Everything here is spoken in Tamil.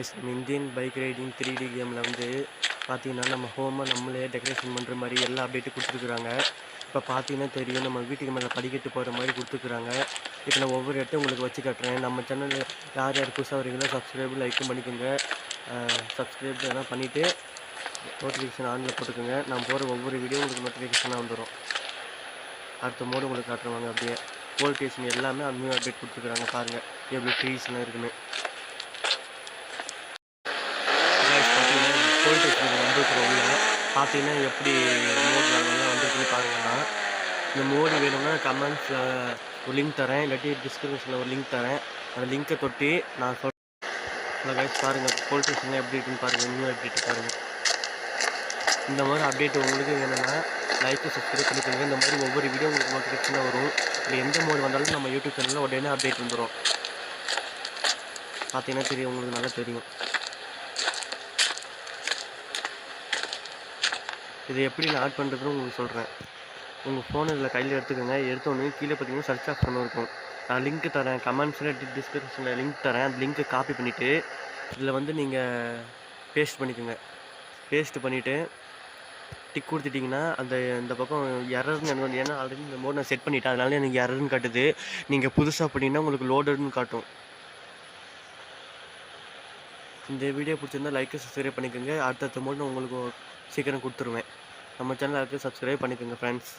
கைஸ் நம்ம இந்தியன் பைக் ரைடிங் 3D கேமில் வந்து பார்த்தீங்கன்னா நம்ம ஹோமை நம்மளே டெக்கரேஷன் பண்ணுற மாதிரி எல்லா அப்டேட்டும் கொடுத்துருக்குறாங்க. இப்போ பார்த்தீங்கன்னா தெரியும், நம்ம வீட்டுக்கு மேலே படிக்கட்டு போகிற மாதிரி கொடுத்துருக்குறாங்க. இப்போ நான் ஒவ்வொரு இடத்தையும் உங்களுக்கு வச்சு காட்டுறேன். நம்ம சேனலில் யார் யார் புதுசாக வரீங்களோ சப்ஸ்கிரைபு லைக்கும் பண்ணிக்கோங்க. சப்ஸ்கிரைப் எல்லாம் பண்ணிவிட்டு நோட்டிஃபிகேஷன் ஆனில் போட்டுக்கோங்க. நான் போகிற ஒவ்வொரு வீடியோ உங்களுக்கு நோட்டிஃபிகேஷனாக வந்துடும். அடுத்த மோடு உங்களுக்கு காட்டுருவாங்க. அப்படியே போலீஸ் ஸ்டேஷன் எல்லாமே அந்த நியூ அப்டேட் கொடுத்துருக்குறாங்க. பாருங்கள் எப்படி ட்ரீஸ்லாம் இருக்குன்னு. போலீஸ் ஸ்டேஷனுக்கு வந்துருக்குறோம். உள்ள பார்த்தீங்கன்னா எப்படி மோடு நல்லா வந்துருக்குன்னு பாருங்கன்னா, இந்த மோடு வேணும்னா கமெண்ட்ஸில் ஒரு லிங்க் தரேன், இல்லாட்டி டிஸ்கிரிப்ஷனில் ஒரு லிங்க் தரேன். அந்த லிங்க்கை தொட்டி நான் சொல்ல கைஸ் பாருங்கள் போலீஸ் ஸ்டேஷனில் எப்படி இருக்குன்னு பாருங்கள். நியூ அப்டேட் பாருங்கள். இந்த மாதிரி அப்டேட் உங்களுக்கு வேணும்னா லைக்கு சப்ஸ்கிரைப் பண்ணிக்கோங்க. இந்த மாதிரி ஒவ்வொரு வீடியோ உங்களுக்கு நோட்டிஃபிகேஷனாக வரும். இல்லை எந்த மோடு வந்தாலும் நம்ம யூடியூப் சேனலில் உடனே அப்டேட் வந்துடும். பார்த்தீங்கன்னா தெரியும், உங்களுக்கு நல்லா தெரியும். இது எப்படி நான் ஆட் பண்ணுறதுன்னு உங்களுக்கு சொல்கிறேன். உங்கள் ஃபோன் இதில் கையில் எடுத்துக்கோங்க. எடுத்தோடனே கீழே பார்த்தீங்கன்னா சர்ச் ஆப்ஷன் இருக்கும். நான் லிங்க் தரேன், கமெண்ட்ஸில் டிஸ்கிரிப்ஷனில் லிங்க் தரேன். அந்த லிங்க்கை காப்பி பண்ணிவிட்டு இதில் வந்து நீங்கள் பேஸ்ட் பண்ணிக்கோங்க. பேஸ்ட் பண்ணிவிட்டு டிக் கொடுத்துட்டிங்கன்னா அந்த இந்த பக்கம் எரர்னு எனக்கு வந்து, ஏன்னா ஆல்ரெடி இந்த மோட் நான் செட் பண்ணிவிட்டேன், அதனால எனக்கு எரர்னு காட்டுது. நீங்கள் புதுசாக பண்ணிங்கன்னா உங்களுக்கு லோடட்னு காட்டும். இந்த வீடியோ பிடிச்சிருந்தா லைக்கு சப்ஸ்கிரைப் பண்ணிக்கோங்க. அடுத்தடுத்த மோட் நான் உங்களுக்கு சீக்கிரம் கொடுத்துருவேன். நம்ம சேனலுக்கு சப்ஸ்கிரைப் பண்ணிக்கோங்க ஃப்ரெண்ட்ஸ்.